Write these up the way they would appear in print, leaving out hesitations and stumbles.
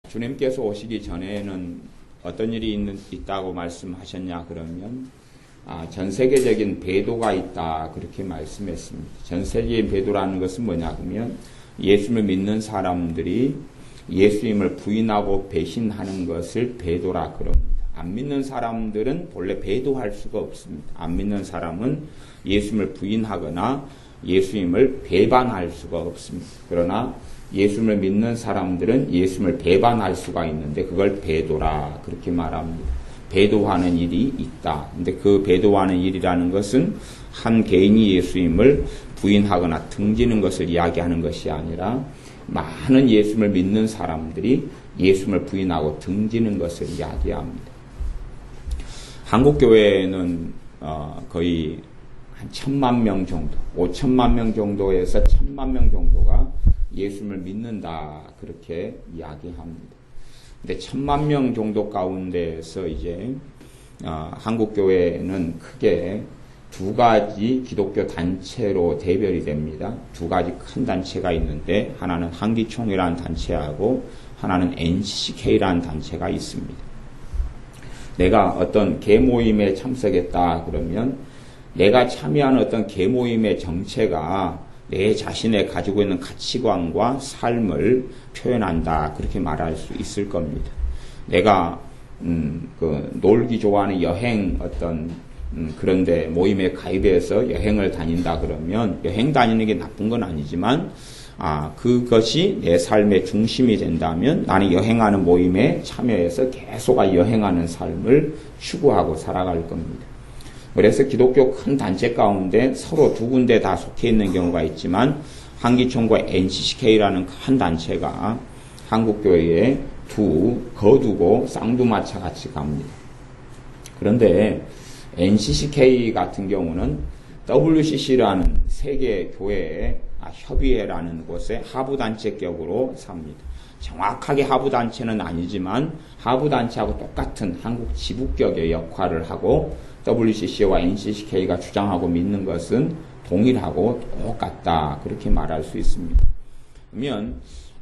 주님께서 오시기 전에는 어떤 일이 있다고 말씀하셨냐 그러면 전 세계적인 배도가 있다 그렇게 말씀했습니다. 전 세계의 배도라는 것은 뭐냐 그러면 예수를 믿는 사람들이 예수님을 부인하고 배신하는 것을 배도라 그럽니다. 안 믿는 사람들은 본래 배도할 수가 없습니다. 안 믿는 사람은 예수님을 부인하거나 예수님을 배반할 수가 없습니다. 그러나 예수님을 믿는 사람들은 예수님을 배반할 수가 있는데 그걸 배도라 그렇게 말합니다. 배도하는 일이 있다. 근데 그 배도하는 일이라는 것은 한 개인이 예수님을 부인하거나 등지는 것을 이야기하는 것이 아니라 많은 예수님을 믿는 사람들이 예수님을 부인하고 등지는 것을 이야기합니다. 한국 교회는 거의 한 1000만 명 정도, 5천만 명 정도에서 1000만 명 정도가 예수님을 믿는다 그렇게 이야기합니다. 근데 1000만 명 정도 가운데에서 이제 한국 교회는 크게 두 가지 기독교 단체로 대별이 됩니다. 두 가지 큰 단체가 있는데 하나는 한기총이라는 단체하고 하나는 NCCK라는 단체가 있습니다. 내가 어떤 개모임에 참석했다 그러면 내가 참여하는 어떤 개모임의 정체가 내 자신의 가지고 있는 가치관과 삶을 표현한다 그렇게 말할 수 있을 겁니다. 내가 놀기 좋아하는 여행 그런데 모임에 가입해서 여행을 다닌다 그러면 여행 다니는 게 나쁜 건 아니지만 그것이 내 삶의 중심이 된다면 나는 여행하는 모임에 참여해서 계속 여행하는 삶을 추구하고 살아갈 겁니다. 그래서 기독교 큰 단체 가운데 서로 두 군데 다 속해 있는 경우가 있지만 한기총과 NCCK라는 큰 단체가 한국교회에 거두고 쌍두마차 같이 갑니다. 그런데 NCCK 같은 경우는 WCC라는 세계교회 협의회라는 곳의 하부단체격으로 삽니다. 정확하게 하부단체는 아니지만 하부단체하고 똑같은 한국 지부격의 역할을 하고 WCC와 NCCK가 주장하고 믿는 것은 동일하고 똑같다 그렇게 말할 수 있습니다. 그러면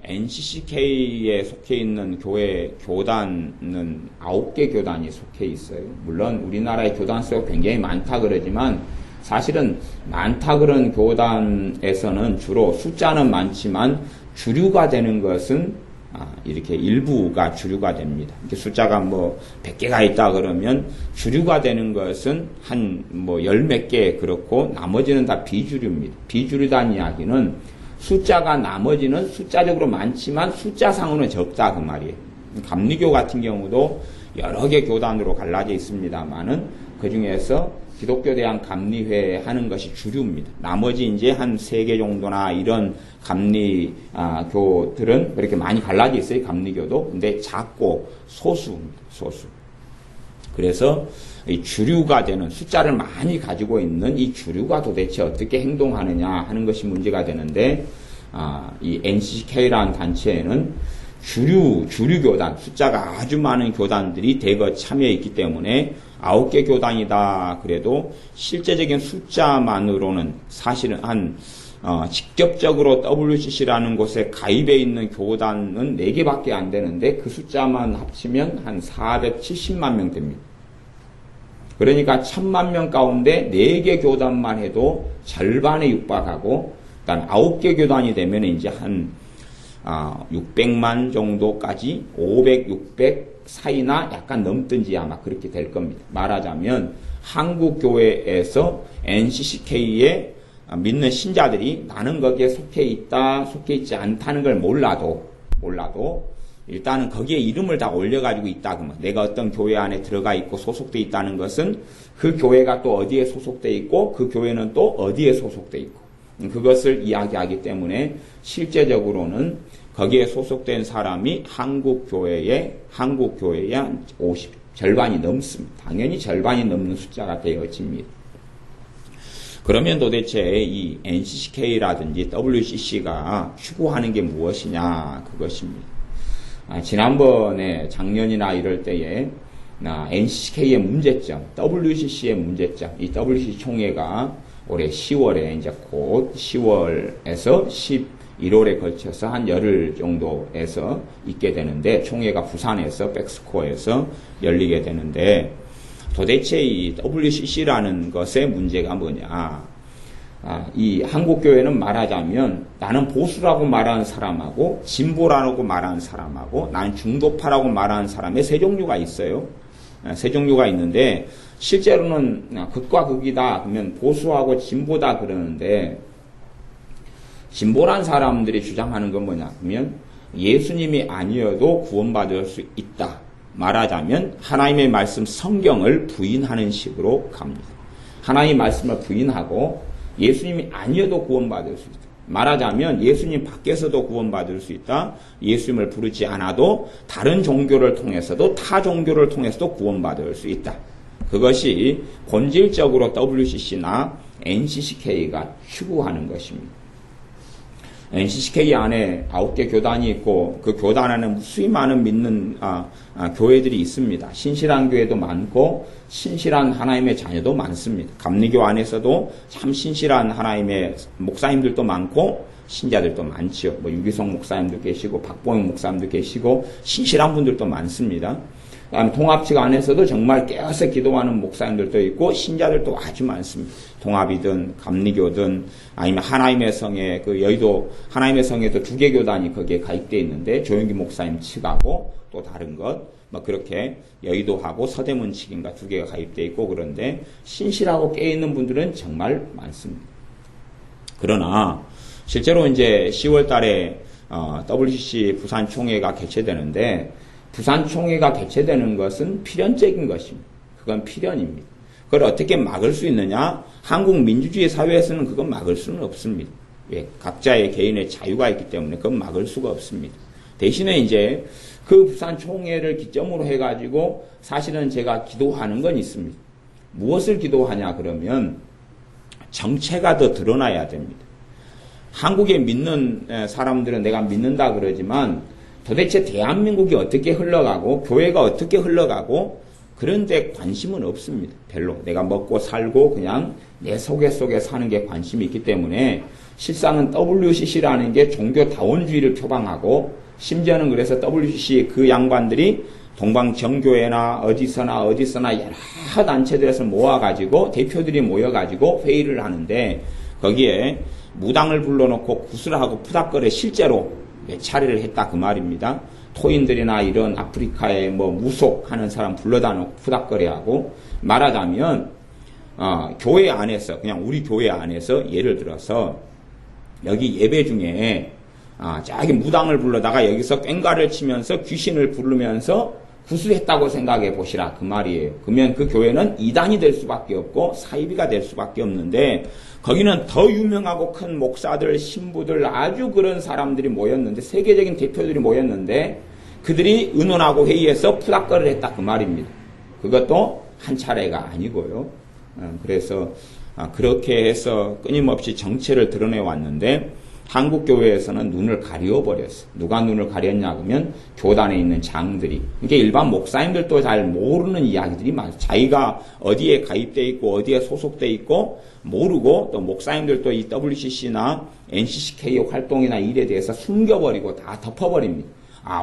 NCCK에 속해 있는 교단은 9개 교단이 속해 있어요. 물론 우리나라의 교단 수가 굉장히 많다 그러지만 사실은 많다 그런 교단에서는 주로 숫자는 많지만 주류가 되는 것은 이렇게 일부가 주류가 됩니다. 이렇게 숫자가 100개가 있다 그러면 주류가 되는 것은 한 열 몇 개 그렇고 나머지는 다 비주류입니다. 비주류다는 이야기는 숫자가 나머지는 숫자적으로 많지만 숫자상으로는 적다 그 말이에요. 감리교 같은 경우도 여러 개 교단으로 갈라져 있습니다만은 그 중에서 기독교 대한 감리회 하는 것이 주류입니다. 나머지 이제 한 3개 정도나 이런 감리교들은 그렇게 많이 갈라져 있어요. 감리교도. 근데 작고 소수입니다. 소수. 그래서 이 주류가 되는 숫자를 많이 가지고 있는 이 주류가 도대체 어떻게 행동하느냐 하는 것이 문제가 되는데 이 NCCK라는 단체에는 주류 교단, 숫자가 아주 많은 교단들이 대거 참여해 있기 때문에 9개 교단이다 그래도 실제적인 숫자만으로는 사실은 직접적으로 WCC라는 곳에 가입해 있는 교단은 4개밖에 안 되는데 그 숫자만 합치면 한 470만 명 됩니다. 그러니까 1000만 명 가운데 4개 교단만 해도 절반에 육박하고 일단 9개 교단이 되면 이제 한 600만 정도까지 500, 600 사이나 약간 넘든지 아마 그렇게 될 겁니다. 말하자면 한국교회에서 NCCK에 믿는 신자들이 나는 거기에 속해 있다, 속해 있지 않다는 걸 몰라도 일단은 거기에 이름을 다 올려가지고 있다 그러면 내가 어떤 교회 안에 들어가 있고 소속돼 있다는 것은 그 교회가 또 어디에 소속돼 있고 그 교회는 또 어디에 소속돼 있고 그것을 이야기하기 때문에 실제적으로는 거기에 소속된 사람이 한국교회의 절반이 넘습니다. 당연히 절반이 넘는 숫자가 되어집니다. 그러면 도대체 이 NCCK라든지 WCC가 추구하는 게 무엇이냐 그것입니다. 지난번에 작년이나 이럴 때에 NCCK의 문제점, WCC의 문제점, 이 WCC 총회가 올해 10월에 이제 곧 10월에서 1월에 걸쳐서 한 열흘 정도에서 있게 되는데, 총회가 부산에서 백스코어에서 열리게 되는데, 도대체 이 WCC라는 것의 문제가 뭐냐? 이 한국교회는 말하자면 나는 보수라고 말하는 사람하고 진보라고 말하는 사람하고 나는 중도파라고 말하는 사람의 세 종류가 있어요. 세 종류가 있는데 실제로는 극과 극이다 그러면 보수하고 진보다 그러는데, 진보란 사람들이 주장하는 건 뭐냐 그러면 예수님이 아니어도 구원받을 수 있다. 말하자면 하나님의 말씀 성경을 부인하는 식으로 갑니다. 하나님의 말씀을 부인하고 예수님이 아니어도 구원받을 수 있다. 말하자면 예수님 밖에서도 구원받을 수 있다. 예수님을 부르지 않아도 다른 종교를 통해서도 타 종교를 통해서도 구원받을 수 있다. 그것이 본질적으로 WCC나 NCCK가 추구하는 것입니다. NCCK 안에 9개 교단이 있고 그 교단 안에 수히 많은 믿는 교회들이 있습니다. 신실한 교회도 많고 신실한 하나님의 자녀도 많습니다. 감리교 안에서도 참 신실한 하나님의 목사님들도 많고 신자들도 많지요. 뭐 유기성 목사님도 계시고 박봉영 목사님도 계시고 신실한 분들도 많습니다. 동합측 안에서도 정말 깨어서 기도하는 목사님들도 있고 신자들도 아주 많습니다. 동합이든 감리교든 아니면 하나님의 성에 그 여의도 하나님의 성에도 2개 교단이 거기에 가입되어 있는데 조영기 목사님 측하고 또 다른 것 뭐 그렇게 여의도하고 서대문 측인가 2개가 가입되어 있고 그런데 신실하고 깨있는 분들은 정말 많습니다. 그러나 실제로 이제 10월 달에 WCC 부산 총회가 개최되는데 부산 총회가 개최되는 것은 필연적인 것입니다. 그건 필연입니다. 그걸 어떻게 막을 수 있느냐? 한국 민주주의 사회에서는 그건 막을 수는 없습니다. 왜? 각자의 개인의 자유가 있기 때문에 그건 막을 수가 없습니다. 대신에 이제 그 부산 총회를 기점으로 해가지고 사실은 제가 기도하는 건 있습니다. 무엇을 기도하냐 그러면 정체가 더 드러나야 됩니다. 한국에 믿는 사람들은 내가 믿는다 그러지만 도대체 대한민국이 어떻게 흘러가고 교회가 어떻게 흘러가고 그런데 관심은 없습니다. 별로. 내가 먹고 살고 그냥 내 속에 사는 게 관심이 있기 때문에 실상은 WCC라는 게 종교다원주의를 표방하고 심지어는 그래서 WCC 그 양반들이 동방정교회나 어디서나 여러 단체들에서 모아가지고 대표들이 모여가지고 회의를 하는데 거기에 무당을 불러놓고 구슬하고 푸닥거려 실제로 차례를 했다 그 말입니다. 토인들이나 이런 아프리카에 뭐 무속하는 사람 불러다 놓고 푸닥거려하고 말하자면 교회 안에서 그냥 우리 교회 안에서 예를 들어서 여기 예배 중에 저기 무당을 불러다가 여기서 꽹과를 치면서 귀신을 부르면서 구슬했다고 생각해 보시라 그 말이에요. 그러면 그 교회는 이단이 될 수밖에 없고 사이비가 될 수밖에 없는데 거기는 더 유명하고 큰 목사들, 신부들 아주 그런 사람들이 모였는데 세계적인 대표들이 모였는데 그들이 의논하고 회의해서 푸닥거리를 했다 그 말입니다. 그것도 한 차례가 아니고요. 그래서 그렇게 해서 끊임없이 정체를 드러내 왔는데 한국교회에서는 눈을 가리워버렸어요. 누가 눈을 가렸냐 그러면 교단에 있는 장들이. 그러니까 일반 목사님들도 잘 모르는 이야기들이 많아요. 자기가 어디에 가입되어 있고 어디에 소속되어 있고 모르고 또 목사님들도 이 WCC나 NCCK 활동이나 일에 대해서 숨겨버리고 다 덮어버립니다.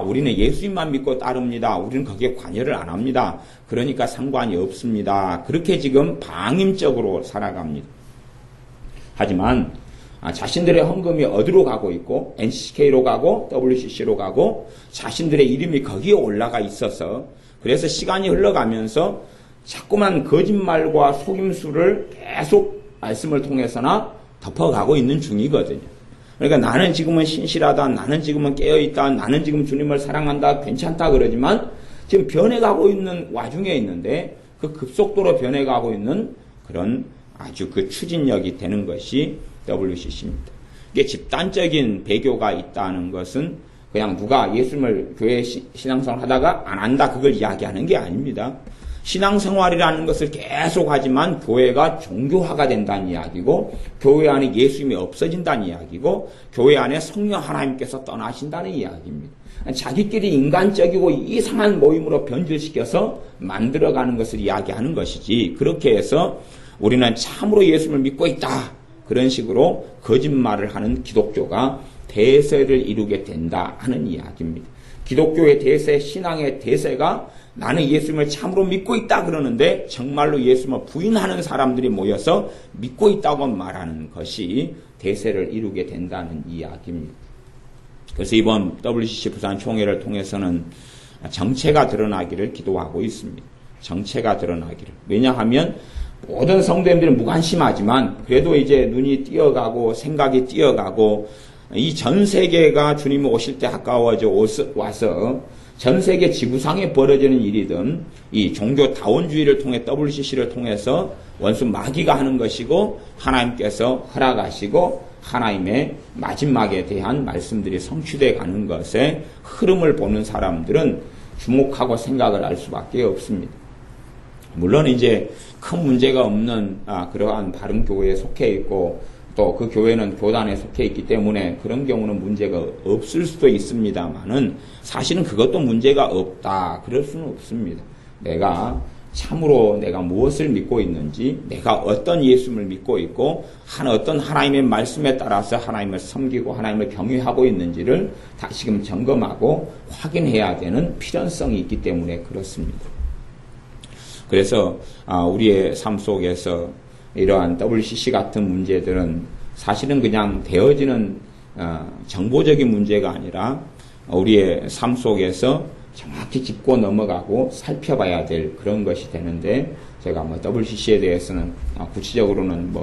우리는 예수님만 믿고 따릅니다. 우리는 거기에 관여를 안 합니다. 그러니까 상관이 없습니다. 그렇게 지금 방임적으로 살아갑니다. 하지만 자신들의 헌금이 어디로 가고 있고 NCK로 가고 WCC로 가고 자신들의 이름이 거기에 올라가 있어서 그래서 시간이 흘러가면서 자꾸만 거짓말과 속임수를 계속 말씀을 통해서나 덮어가고 있는 중이거든요. 그러니까 나는 지금은 신실하다, 나는 지금은 깨어있다, 나는 지금 주님을 사랑한다, 괜찮다 그러지만 지금 변해가고 있는 와중에 있는데 그 급속도로 변해가고 있는 그런 아주 그 추진력이 되는 것이 WCC입니다. 이게 집단적인 배교가 있다는 것은 그냥 누가 예수님을 교회 신앙생활 하다가 안 한다 그걸 이야기하는 게 아닙니다. 신앙생활이라는 것을 계속 하지만 교회가 종교화가 된다는 이야기고 교회 안에 예수님이 없어진다는 이야기고 교회 안에 성령 하나님께서 떠나신다는 이야기입니다. 자기끼리 인간적이고 이상한 모임으로 변질시켜서 만들어가는 것을 이야기하는 것이지 그렇게 해서 우리는 참으로 예수님을 믿고 있다. 그런 식으로 거짓말을 하는 기독교가 대세를 이루게 된다 하는 이야기입니다. 기독교의 대세, 신앙의 대세가 나는 예수님을 참으로 믿고 있다 그러는데 정말로 예수님을 부인하는 사람들이 모여서 믿고 있다고 말하는 것이 대세를 이루게 된다는 이야기입니다. 그래서 이번 WCC 부산 총회를 통해서는 정체가 드러나기를 기도하고 있습니다. 정체가 드러나기를. 왜냐하면 모든 성도님들은 무관심하지만 그래도 이제 눈이 띄어가고 생각이 띄어가고 이 전 세계가 주님이 오실 때 가까워져 와서 전 세계 지구상에 벌어지는 일이든 이 종교 다원주의를 통해 WCC를 통해서 원수 마귀가 하는 것이고 하나님께서 허락하시고 하나님의 마지막에 대한 말씀들이 성취되어 가는 것에 흐름을 보는 사람들은 주목하고 생각을 할 수밖에 없습니다. 물론 이제 큰 문제가 없는 그러한 바른 교회에 속해 있고 또 그 교회는 교단에 속해 있기 때문에 그런 경우는 문제가 없을 수도 있습니다만은 사실은 그것도 문제가 없다 그럴 수는 없습니다. 내가 참으로 내가 무엇을 믿고 있는지, 내가 어떤 예수님을 믿고 있고 어떤 하나님의 말씀에 따라서 하나님을 섬기고 하나님을 경외하고 있는지를 다시금 점검하고 확인해야 되는 필연성이 있기 때문에 그렇습니다. 그래서 우리의 삶 속에서 이러한 WCC 같은 문제들은 사실은 그냥 되어지는 정보적인 문제가 아니라 우리의 삶 속에서 정확히 짚고 넘어가고 살펴봐야 될 그런 것이 되는데 제가 WCC에 대해서는 구체적으로는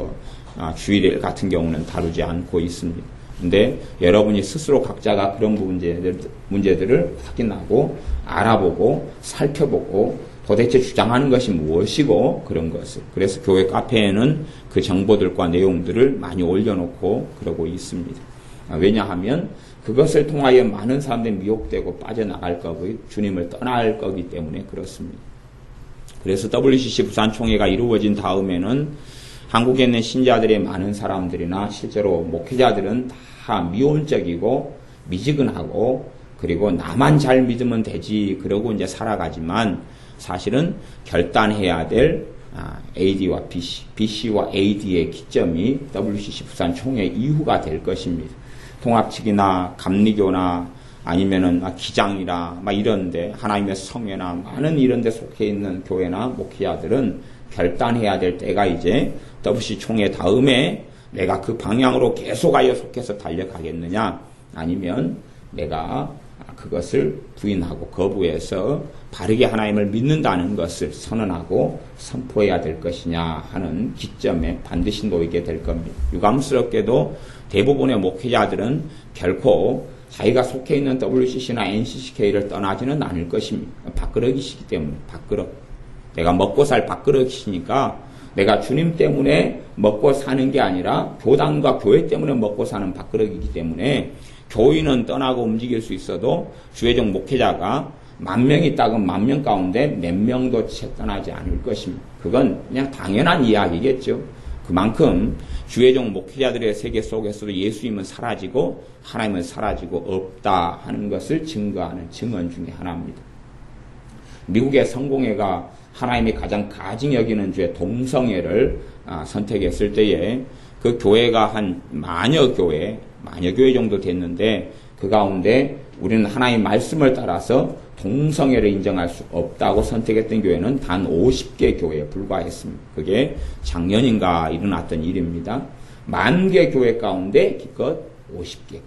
주일 같은 경우는 다루지 않고 있습니다. 근데 여러분이 스스로 각자가 그런 문제들을 확인하고 알아보고 살펴보고 도대체 주장하는 것이 무엇이고 그런 것을. 그래서 교회 카페에는 그 정보들과 내용들을 많이 올려놓고 그러고 있습니다. 왜냐하면 그것을 통하여 많은 사람들이 미혹되고 빠져나갈 거고 주님을 떠날 거기 때문에 그렇습니다. 그래서 WCC 부산총회가 이루어진 다음에는 한국에 있는 신자들의 많은 사람들이나 실제로 목회자들은 다 미온적이고 미지근하고 그리고 나만 잘 믿으면 되지 그러고 이제 살아가지만 사실은 결단해야 될 AD와 BC와 AD의 기점이 WCC 부산 총회 이후가 될 것입니다. 통합측이나 감리교나 아니면은 기장이나 이런데 하나님의 성회나 많은 이런데 속해 있는 교회나 목회자들은 결단해야 될 때가 이제 WCC 총회 다음에 내가 그 방향으로 계속하여 속해서 달려가겠느냐 아니면 내가 그것을 부인하고 거부해서 바르게 하나님을 믿는다는 것을 선언하고 선포해야 될 것이냐 하는 기점에 반드시 놓이게 될 겁니다. 유감스럽게도 대부분의 목회자들은 결코 자기가 속해 있는 WCC나 NCCK를 떠나지는 않을 것입니다. 밥그릇이기 때문에 밥그릇. 내가 먹고 살 밥그릇이니까 내가 주님 때문에 먹고 사는 게 아니라 교단과 교회 때문에 먹고 사는 밥그릇이기 때문에 교인은 떠나고 움직일 수 있어도 주의적 목회자가 10,000명이 있다면 10,000명 가운데 몇 명도 채 떠나지 않을 것입니다. 그건 그냥 당연한 이야기겠죠. 그만큼 주의적 목회자들의 세계 속에서도 예수님은 사라지고 하나님은 사라지고 없다 하는 것을 증거하는 증언 중에 하나입니다. 미국의 성공회가 하나님이 가장 가증 여기는 주의 동성애를 선택했을 때에 그 교회가 한 만여 교회 정도 됐는데 그 가운데 우리는 하나님의 말씀을 따라서 동성애를 인정할 수 없다고 선택했던 교회는 단 50개 교회에 불과했습니다. 그게 작년인가 일어났던 일입니다. 10,000개 교회 가운데 기껏 50개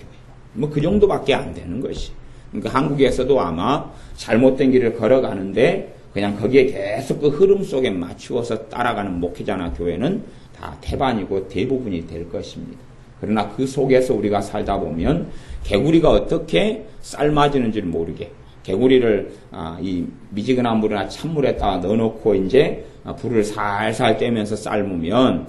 교회. 그 정도밖에 안 되는 것이. 그러니까 한국에서도 아마 잘못된 길을 걸어가는데 그냥 거기에 계속 그 흐름 속에 맞추어서 따라가는 목회자나 교회는 다 태반이고 대부분이 될 것입니다. 그러나 그 속에서 우리가 살다 보면 개구리가 어떻게 삶아지는지를 모르게 개구리를 이 미지근한 물이나 찬물에다가 넣어놓고 이제 불을 살살 떼면서 삶으면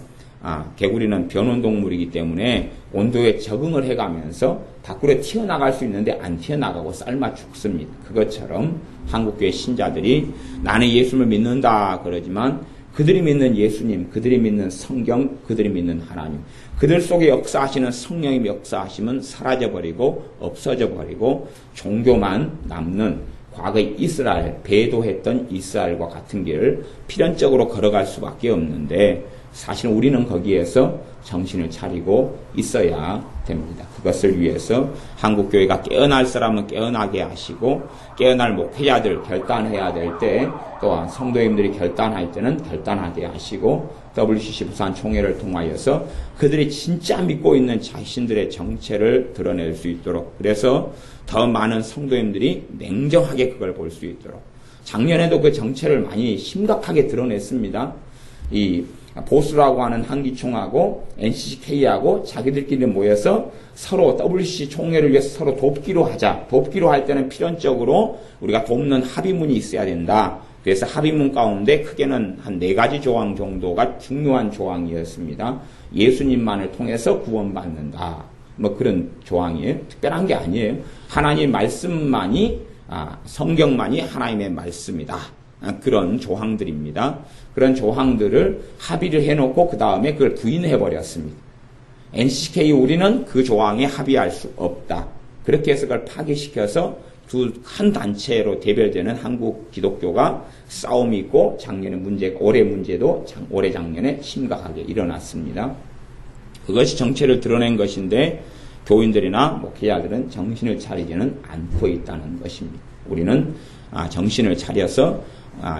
개구리는 변온동물이기 때문에 온도에 적응을 해가면서 밖으로 튀어나갈 수 있는데 안 튀어나가고 삶아 죽습니다. 그것처럼 한국교회 신자들이 나는 예수를 믿는다 그러지만 그들이 믿는 예수님, 그들이 믿는 성경, 그들이 믿는 하나님, 그들 속에 역사하시는 성령의 역사하심은 사라져버리고 없어져버리고 종교만 남는 과거의 이스라엘, 배도했던 이스라엘과 같은 길을 필연적으로 걸어갈 수밖에 없는데 사실 우리는 거기에서 정신을 차리고 있어야 됩니다. 그것을 위해서 한국교회가 깨어날 사람은 깨어나게 하시고 깨어날 목회자들 결단해야 될 때 또한 성도님들이 결단할 때는 결단하게 하시고 WCC 부산 총회를 통하여서 그들이 진짜 믿고 있는 자신들의 정체를 드러낼 수 있도록 그래서 더 많은 성도님들이 냉정하게 그걸 볼 수 있도록 작년에도 그 정체를 많이 심각하게 드러냈습니다. 이 보수라고 하는 한기총하고 NCCK하고 자기들끼리 모여서 서로 WCC 총회를 위해서 서로 돕기로 하자. 돕기로 할 때는 필연적으로 우리가 돕는 합의문이 있어야 된다. 그래서 합의문 가운데 크게는 한 4가지 조항 정도가 중요한 조항이었습니다. 예수님만을 통해서 구원받는다. 뭐 그런 조항이에요. 특별한 게 아니에요. 하나님 말씀만이 성경만이 하나님의 말씀이다. 그런 조항들입니다. 그런 조항들을 합의를 해놓고 그 다음에 그걸 부인해버렸습니다. NCK 우리는 그 조항에 합의할 수 없다. 그렇게 해서 그걸 파괴시켜서 한 단체로 대별되는 한국 기독교가 싸움이 있고 올해 문제도 올해 작년에 심각하게 일어났습니다. 그것이 정체를 드러낸 것인데 교인들이나 목회자들은 정신을 차리지는 않고 있다는 것입니다. 우리는 정신을 차려서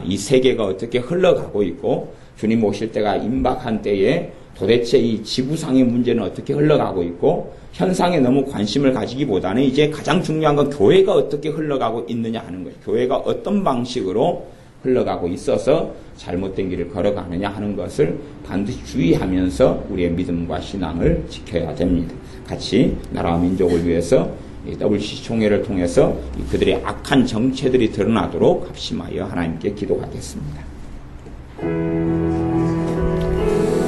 이 세계가 어떻게 흘러가고 있고 주님 오실 때가 임박한 때에 도대체 이 지구상의 문제는 어떻게 흘러가고 있고 현상에 너무 관심을 가지기보다는 이제 가장 중요한 건 교회가 어떻게 흘러가고 있느냐 하는 거예요. 교회가 어떤 방식으로 흘러가고 있어서 잘못된 길을 걸어가느냐 하는 것을 반드시 주의하면서 우리의 믿음과 신앙을 지켜야 됩니다. 같이 나라와 민족을 위해서 WCC 총회를 통해서 그들의 악한 정체들이 드러나도록 합심하여 하나님께 기도하겠습니다.